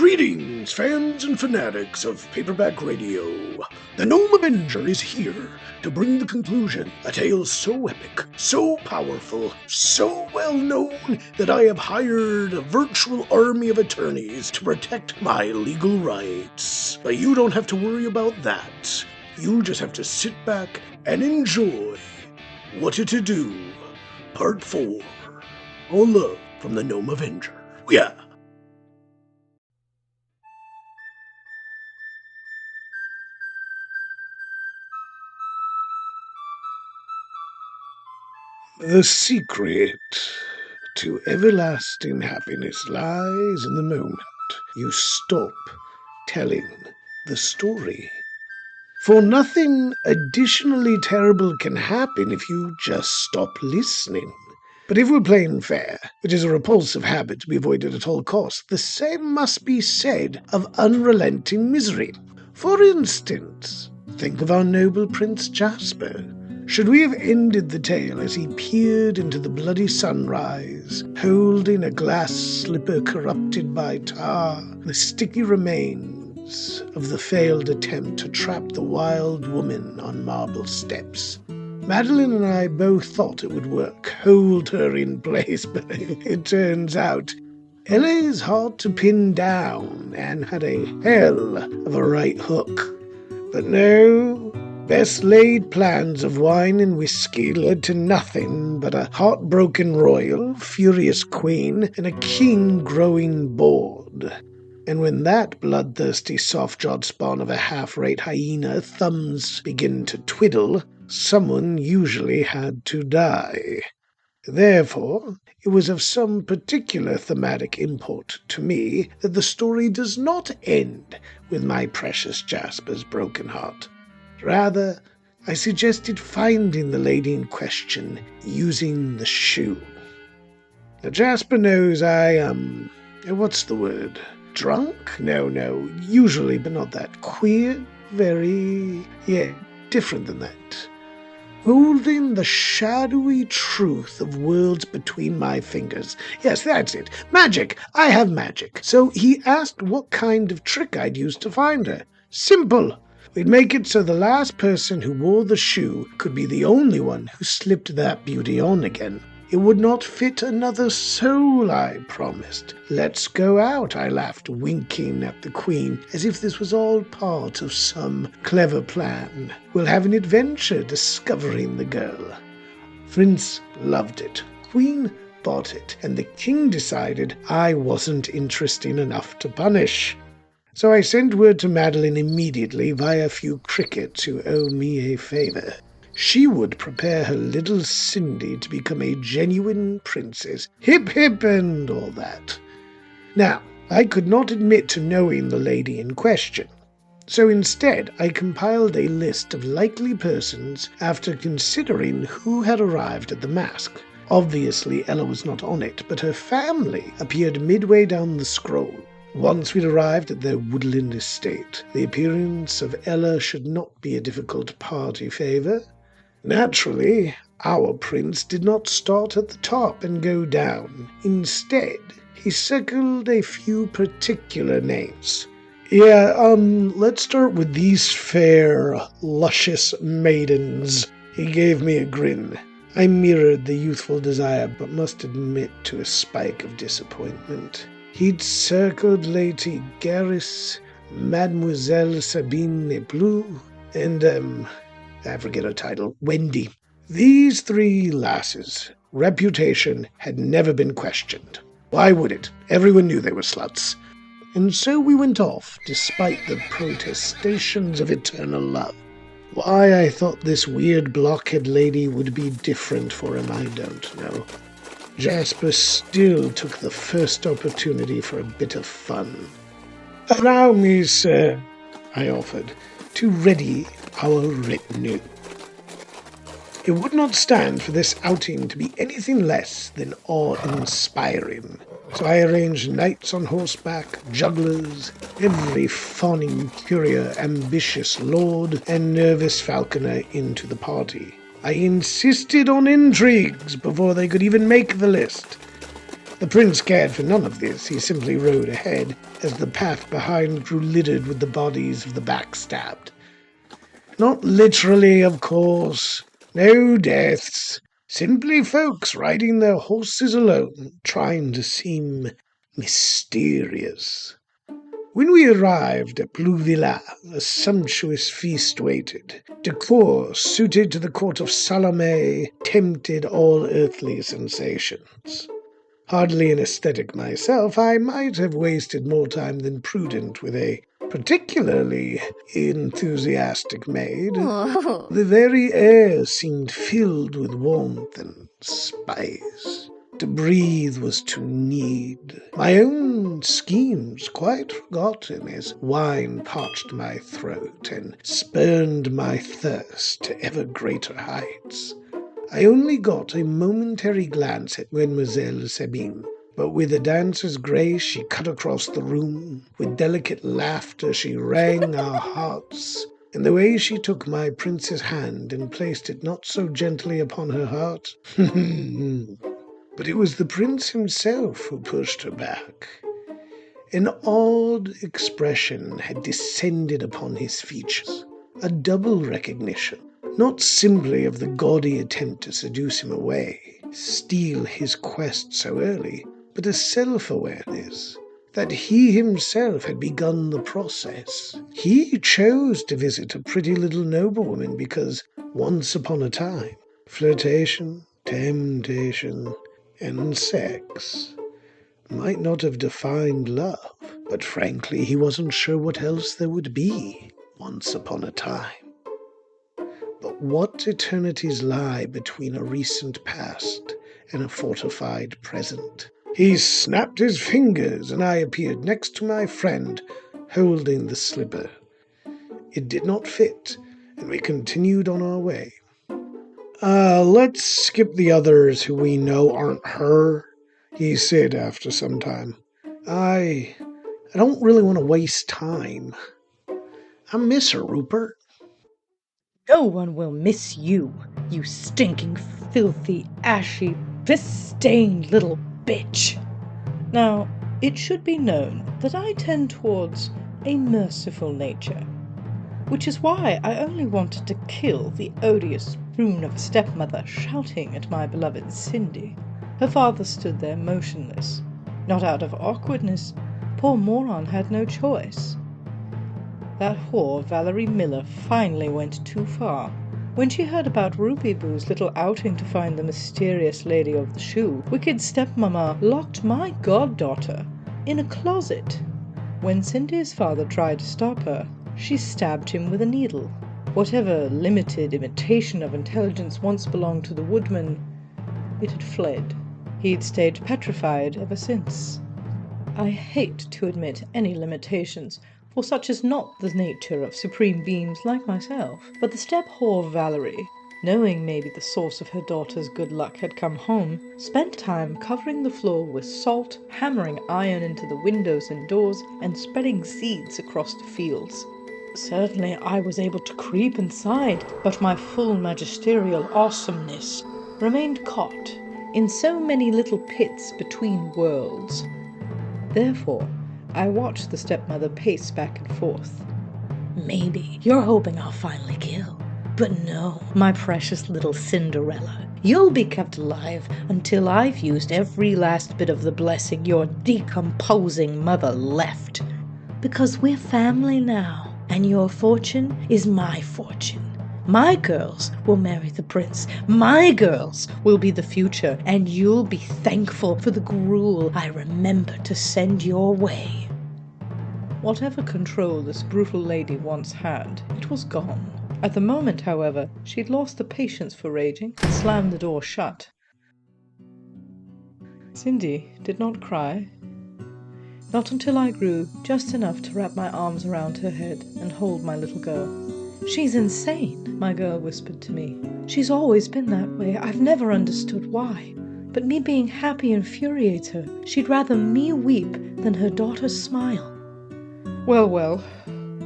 Greetings, fans and fanatics of Paperback Radio. The Gnome Avenger is here to bring the conclusion, a tale so epic, so powerful, so well known that I have hired a virtual army of attorneys to protect my legal rights. But you don't have to worry about that. You just have to sit back and enjoy What to Do, Part 4. All love from the Gnome Avenger. Yeah. The secret to everlasting happiness lies in the moment you stop telling the story. For nothing additionally terrible can happen if you just stop listening. But if we're playing fair, which is a repulsive habit to be avoided at all costs, the same must be said of unrelenting misery. For instance, think of our noble Prince Jasper. Should we have ended the tale as he peered into the bloody sunrise, holding a glass slipper corrupted by tar, the sticky remains of the failed attempt to trap the wild woman on marble steps? Madeline and I both thought it would work, hold her in place, but it turns out Ella is hard to pin down and had a hell of a right hook. But no, best laid plans of wine and whiskey led to nothing but a heartbroken royal, furious queen, and a king growing bored. And when that bloodthirsty soft-jawed spawn of a half-rate hyena thumbs begin to twiddle, someone usually had to die. Therefore, it was of some particular thematic import to me that the story does not end with my precious Jasper's broken heart. Rather, I suggested finding the lady in question using the shoe. Now, Jasper knows I am, what's the word? Drunk? No, usually, but not that. Queer? Very, different than that. Holding the shadowy truth of worlds between my fingers. Yes, that's it. Magic! I have magic. So he asked what kind of trick I'd use to find her. Simple! We'd make it so the last person who wore the shoe could be the only one who slipped that beauty on again. It would not fit another soul, I promised. Let's go out, I laughed, winking at the queen, as if this was all part of some clever plan. We'll have an adventure discovering the girl. Prince loved it. Queen bought it, and the king decided I wasn't interesting enough to punish. So I sent word to Madeline immediately via a few crickets who owe me a favor. She would prepare her little Cindy to become a genuine princess. Hip, hip, and all that. Now, I could not admit to knowing the lady in question. So instead, I compiled a list of likely persons after considering who had arrived at the mask. Obviously, Ella was not on it, but her family appeared midway down the scroll. Once we'd arrived at their woodland estate, the appearance of Ella should not be a difficult party favor. Naturally, our prince did not start at the top and go down. Instead, he circled a few particular names. Let's start with these fair, luscious maidens. He gave me a grin. I mirrored the youthful desire, but must admit to a spike of disappointment. He'd circled Lady Garris, Mademoiselle Sabine Leplou, and, I forget her title, Wendy. These three lasses' reputation had never been questioned. Why would it? Everyone knew they were sluts. And so we went off, despite the protestations of eternal love. Why I thought this weird blockhead lady would be different for him, I don't know. Jasper still took the first opportunity for a bit of fun. "Allow me, sir," I offered, "to ready our retinue." It would not stand for this outing to be anything less than awe-inspiring. So I arranged knights on horseback, jugglers, every fawning courier, ambitious lord, and nervous falconer into the party. I insisted on intrigues before they could even make the list. The prince cared for none of this. He simply rode ahead as the path behind grew littered with the bodies of the backstabbed. Not literally, of course. No deaths. Simply folks riding their horses alone, trying to seem mysterious. When we arrived at Blue Villa, a sumptuous feast waited. Decor suited to the court of Salome tempted all earthly sensations. Hardly an aesthetic myself, I might have wasted more time than prudent with a particularly enthusiastic maid. Oh. The very air seemed filled with warmth and spice. To breathe was to need. My own schemes quite forgotten as wine parched my throat and spurned my thirst to ever greater heights. I only got a momentary glance at Mademoiselle Sabine, but with a dancer's grace she cut across the room. With delicate laughter she rang our hearts, and the way she took my prince's hand and placed it not so gently upon her heart. But it was the prince himself who pushed her back. An odd expression had descended upon his features, a double recognition. Not simply of the gaudy attempt to seduce him away, steal his quest so early, but a self-awareness that he himself had begun the process. He chose to visit a pretty little noblewoman because once upon a time, flirtation, temptation, and sex might not have defined love, but frankly he wasn't sure what else there would be once upon a time. But what eternities lie between a recent past and a fortified present? He snapped his fingers, and I appeared next to my friend, holding the slipper. It did not fit, and we continued on our way. Let's skip the others who we know aren't her, he said after some time. I don't really want to waste time. I miss her, Rupert. No one will miss you, you stinking, filthy, ashy, piss-stained little bitch. Now, it should be known that I tend towards a merciful nature, which is why I only wanted to kill the odious prune of a stepmother shouting at my beloved Cindy. Her father stood there motionless. Not out of awkwardness. Poor moron had no choice. That whore, Valerie Miller, finally went too far. When she heard about Ruby Boo's little outing to find the mysterious lady of the shoe, wicked stepmama locked my goddaughter in a closet. When Cindy's father tried to stop her, she stabbed him with a needle. Whatever limited imitation of intelligence once belonged to the woodman, it had fled. He'd stayed petrified ever since. I hate to admit any limitations, for such is not the nature of supreme beings like myself. But the step-whore Valerie, knowing maybe the source of her daughter's good luck had come home, spent time covering the floor with salt, hammering iron into the windows and doors, and spreading seeds across the fields. Certainly I was able to creep inside, but my full magisterial awesomeness remained caught in so many little pits between worlds. Therefore, I watched the stepmother pace back and forth. Maybe you're hoping I'll finally kill. But no, my precious little Cinderella. You'll be kept alive until I've used every last bit of the blessing your decomposing mother left. Because we're family now, and your fortune is my fortune. My girls will marry the prince. My girls will be the future, and you'll be thankful for the gruel I remember to send your way. Whatever control this brutal lady once had, it was gone. At the moment, however, she'd lost the patience for raging and slammed the door shut. Cindy did not cry. Not until I grew just enough to wrap my arms around her head and hold my little girl. She's insane, my girl whispered to me. She's always been that way. I've never understood why. But me being happy infuriates her. She'd rather me weep than her daughter's smile. Well,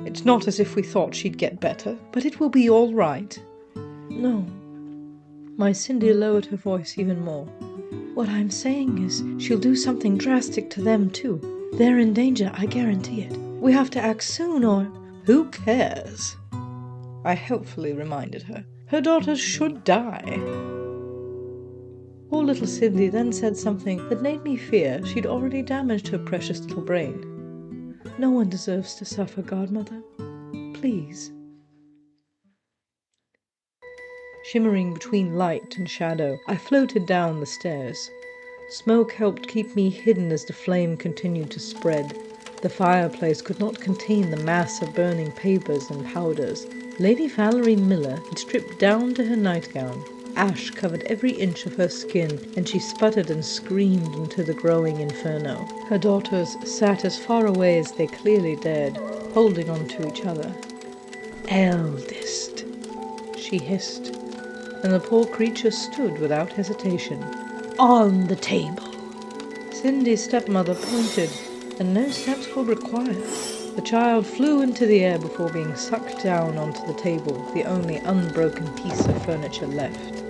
it's not as if we thought she'd get better, but it will be all right. No. My Cindy lowered her voice even more. What I'm saying is she'll do something drastic to them too. They're in danger, I guarantee it. We have to act soon or... Who cares? I helpfully reminded her. Her daughters should die. Poor little Cindy then said something that made me fear she'd already damaged her precious little brain. No one deserves to suffer, godmother. Please. Shimmering between light and shadow, I floated down the stairs. Smoke helped keep me hidden as the flame continued to spread. The fireplace could not contain the mass of burning papers and powders. Lady Valerie Miller had stripped down to her nightgown. Ash covered every inch of her skin, and she sputtered and screamed into the growing inferno. Her daughters sat as far away as they clearly dared, holding on to each other. "Eldest," she hissed, and the poor creature stood without hesitation. "On the table." Cindy's stepmother pointed, and no steps were required. The child flew into the air before being sucked down onto the table, the only unbroken piece of furniture left.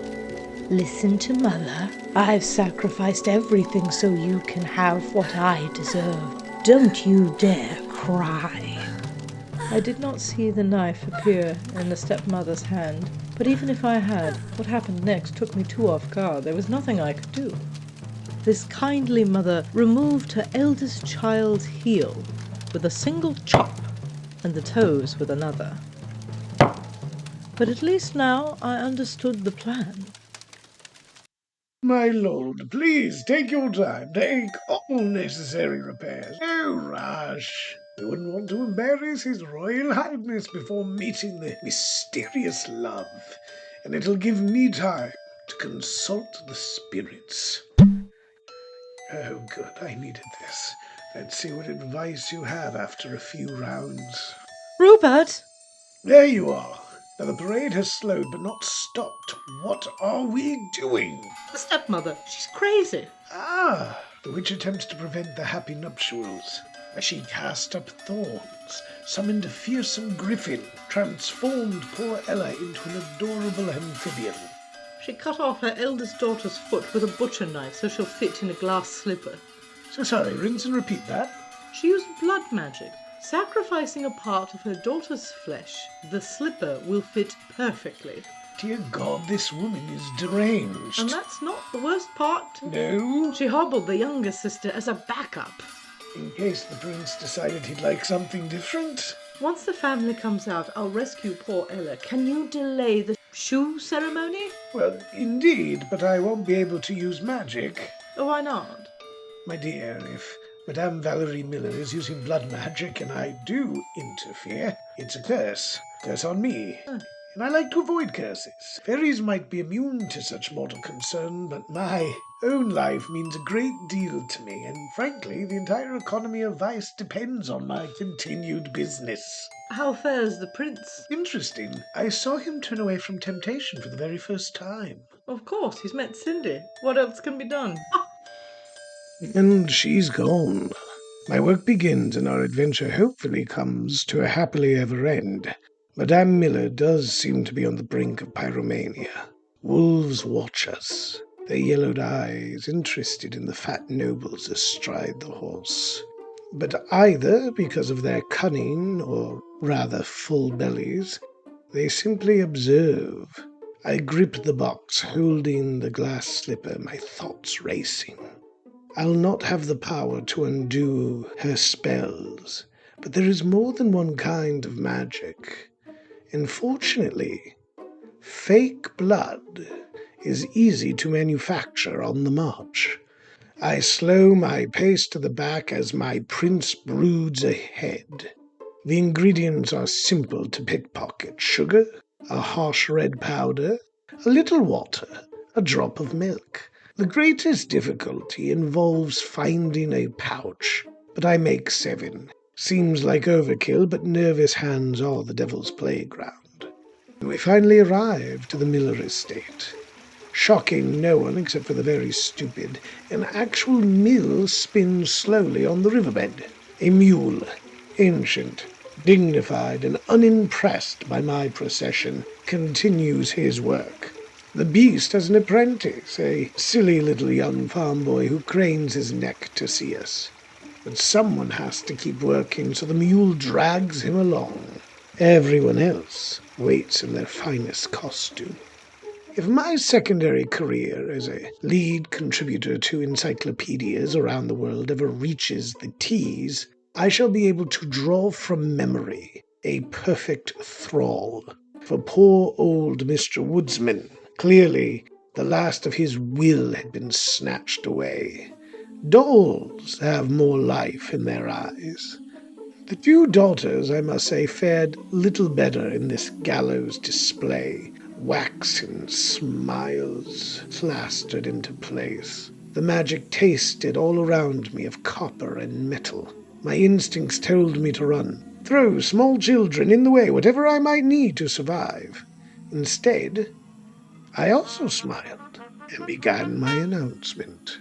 "Listen to Mother. I've sacrificed everything so you can have what I deserve. Don't you dare cry." I did not see the knife appear in the stepmother's hand, but even if I had, what happened next took me too off guard. There was nothing I could do. This kindly mother removed her eldest child's heel with a single chop, and the toes with another. But at least now I understood the plan. My lord, please take your time. Take all necessary repairs. No rush. We wouldn't want to embarrass His Royal Highness before meeting the mysterious love, and it'll give me time to consult the spirits. Oh, good. I needed this. Let's see what advice you have after a few rounds. Rupert! There you are. Now the parade has slowed but not stopped. What are we doing? The stepmother. She's crazy. Ah, the witch attempts to prevent the happy nuptials. She cast up thorns, summoned a fearsome griffin, transformed poor Ella into an adorable amphibian. She cut off her eldest daughter's foot with a butcher knife so she'll fit in a glass slipper. So sorry, rinse and repeat that. She used blood magic. Sacrificing a part of her daughter's flesh, the slipper will fit perfectly. Dear God, this woman is deranged. And that's not the worst part. No? She hobbled the younger sister as a backup. In case the prince decided he'd like something different? Once the family comes out, I'll rescue poor Ella. Can you delay the shoe ceremony? Well, indeed, but I won't be able to use magic. Oh, why not? My dear, if Madame Valerie Miller is using blood magic and I do interfere, it's a curse. Curse on me. And I like to avoid curses. Fairies might be immune to such mortal concern, but my own life means a great deal to me, and frankly, the entire economy of Vice depends on my continued business. How fares the prince? Interesting. I saw him turn away from temptation for the very first time. Of course, he's met Cindy. What else can be done? And she's gone. My work begins and our adventure hopefully comes to a happily ever end. Madame Miller does seem to be on the brink of pyromania. Wolves watch us, their yellowed eyes interested in the fat nobles astride the horse. But either because of their cunning, or rather full bellies, they simply observe. I grip the box, holding the glass slipper, my thoughts racing. I'll not have the power to undo her spells, but there is more than one kind of magic. And fortunately, fake blood is easy to manufacture on the march. I slow my pace to the back as my prince broods ahead. The ingredients are simple to pickpocket: sugar, a harsh red powder, a little water, a drop of milk. The greatest difficulty involves finding a pouch, but I make 7. Seems like overkill, but nervous hands are the devil's playground. We finally arrive to the Miller estate. Shocking no one except for the very stupid, an actual mill spins slowly on the riverbed. A mule, ancient, dignified, and unimpressed by my procession, continues his work. The beast has an apprentice, a silly little young farm boy who cranes his neck to see us. But someone has to keep working, so the mule drags him along. Everyone else waits in their finest costume. If my secondary career as a lead contributor to encyclopedias around the world ever reaches the T's, I shall be able to draw from memory a perfect thrall for poor old Mr. Woodsman. Clearly, the last of his will had been snatched away. Dolls have more life in their eyes. The two daughters, I must say, fared little better in this gallows display. Waxen smiles plastered into place. The magic tasted all around me of copper and metal. My instincts told me to run, throw small children in the way, whatever I might need to survive. Instead, I also smiled and began my announcement.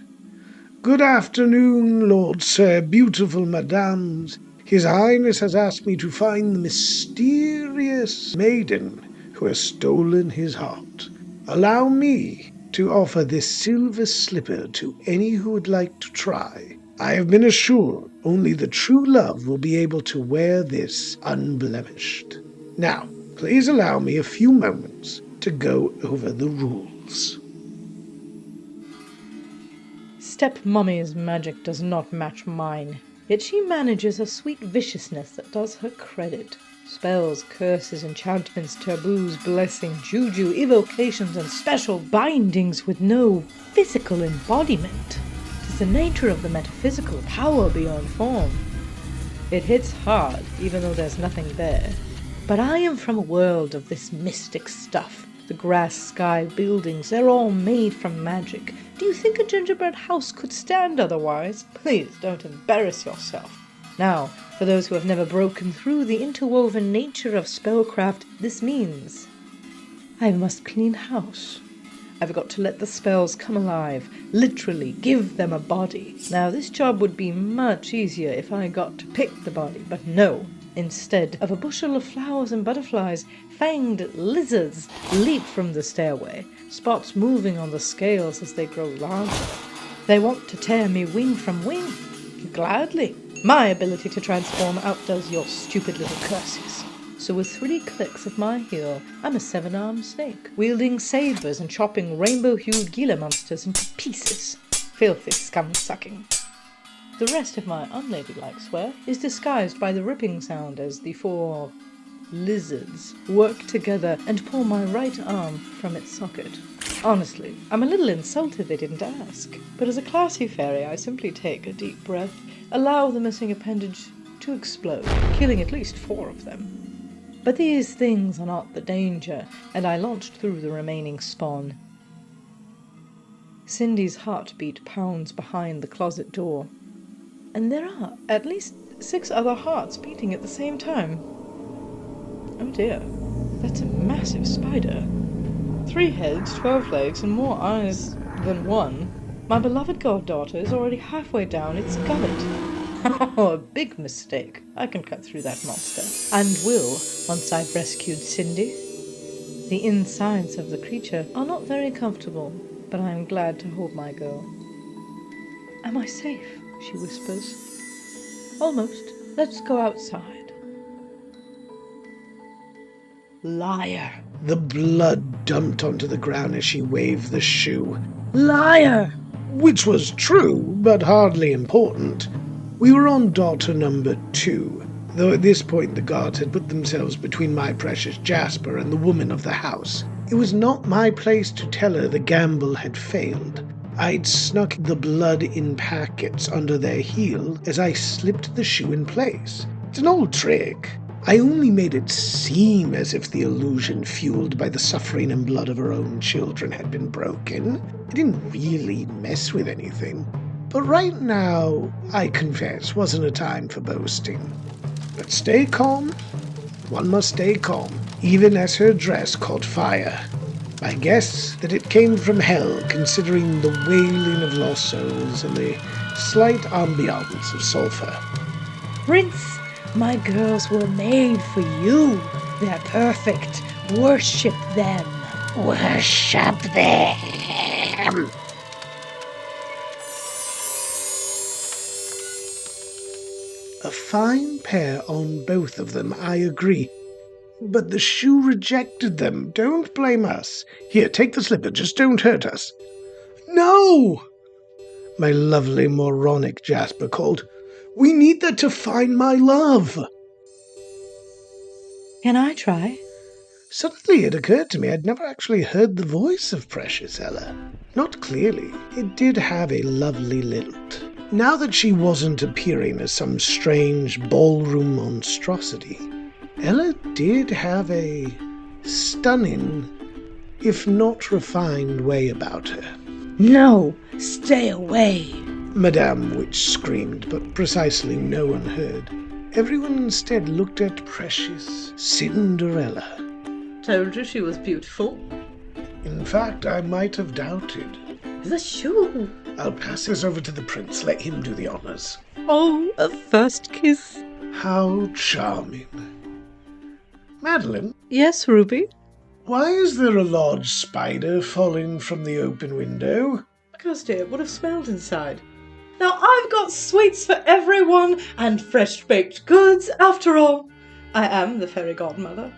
Good afternoon, Lord Sir, beautiful madams. His Highness has asked me to find the mysterious maiden who has stolen his heart. Allow me to offer this silver slipper to any who would like to try. I have been assured only the true love will be able to wear this unblemished. Now, please allow me a few moments to go over the rules. Stepmommy's magic does not match mine, yet she manages a sweet viciousness that does her credit. Spells, curses, enchantments, taboos, blessing, juju, evocations, and special bindings with no physical embodiment. 'Tis the nature of the metaphysical power beyond form. It hits hard, even though there's nothing there. But I am from a world of this mystic stuff. The grass, sky, buildings, they're all made from magic. Do you think a gingerbread house could stand otherwise? Please don't embarrass yourself. Now, for those who have never broken through the interwoven nature of spellcraft, this means I must clean house. I've got to let the spells come alive, literally give them a body. Now, this job would be much easier if I got to pick the body, but no. Instead of a bushel of flowers and butterflies, fanged lizards leap from the stairway, spots moving on the scales as they grow larger. They want to tear me wing from wing. Gladly. My ability to transform outdoes your stupid little curses. So with 3 clicks of my heel, I'm a 7-armed snake, wielding sabers and chopping rainbow-hued Gila monsters into pieces. Filthy scum-sucking. The rest of my unladylike swear is disguised by the ripping sound as the 4 lizards work together and pull my right arm from its socket. Honestly, I'm a little insulted they didn't ask, but as a classy fairy I simply take a deep breath, allow the missing appendage to explode, killing at least 4 of them. But these things are not the danger, and I launched through the remaining spawn. Cindy's heartbeat pounds behind the closet door, and there are at least 6 other hearts beating at the same time. Oh dear, that's a massive spider. 3 heads, 12 legs, and more eyes than one. My beloved goddaughter is already halfway down its gullet. Oh, a big mistake. I can cut through that monster. And will, once I've rescued Cindy. The insides of the creature are not very comfortable, but I am glad to hold my girl. Am I safe? She whispers. Almost. Let's go outside. Liar. The blood dumped onto the ground as she waved the shoe. Liar! Which was true, but hardly important. We were on daughter number 2, though at this point the guards had put themselves between my precious Jasper and the woman of the house. It was not my place to tell her the gamble had failed. I'd snuck the blood in packets under their heel as I slipped the shoe in place. It's an old trick. I only made it seem as if the illusion fueled by the suffering and blood of her own children had been broken. I didn't really mess with anything. But right now, I confess, wasn't a time for boasting. But stay calm. One must stay calm, even as her dress caught fire. I guess that it came from hell, considering the wailing of lost souls and the slight ambiance of sulfur. Prince, my girls were made for you. They're perfect. Worship them. Worship them! A fine pair on both of them, I agree. But the shoe rejected them. Don't blame us. Here, take the slipper. Just don't hurt us. No! My lovely moronic Jasper called. We need that to find my love. Can I try? Suddenly it occurred to me I'd never actually heard the voice of precious Ella. Not clearly. It did have a lovely lilt. Now that she wasn't appearing as some strange ballroom monstrosity, Ella did have a stunning, if not refined, way about her. No! Stay away! Madame Witch screamed, but precisely no one heard. Everyone instead looked at precious Cinderella. Told you she was beautiful. In fact, I might have doubted. The shoe! I'll pass this over to the prince. Let him do the honors. Oh, a first kiss. How charming. Madeline, Yes, Ruby? why is there a large spider falling from the open window? Because, dear, it would have smelled inside. Now, I've got sweets for everyone and fresh baked goods, after all. I am the fairy godmother.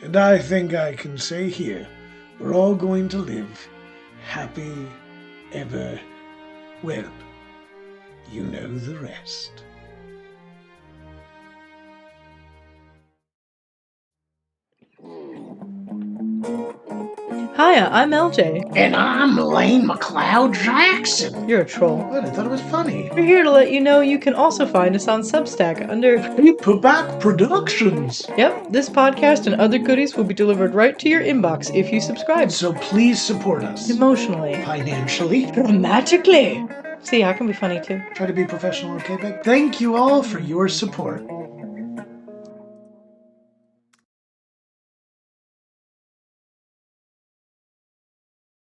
And I think I can say here, we're all going to live happy ever. Well, you know the rest. Hiya, I'm LJ. And I'm Lane McLeod Jackson. You're a troll. What? I thought it was funny. We're here to let you know you can also find us on Substack under... Paperback Productions. Yep, this podcast and other goodies will be delivered right to your inbox if you subscribe. So please support us. Emotionally. Financially. Dramatically. See, I can be funny too. Try to be professional, okay, babe? Thank you all for your support.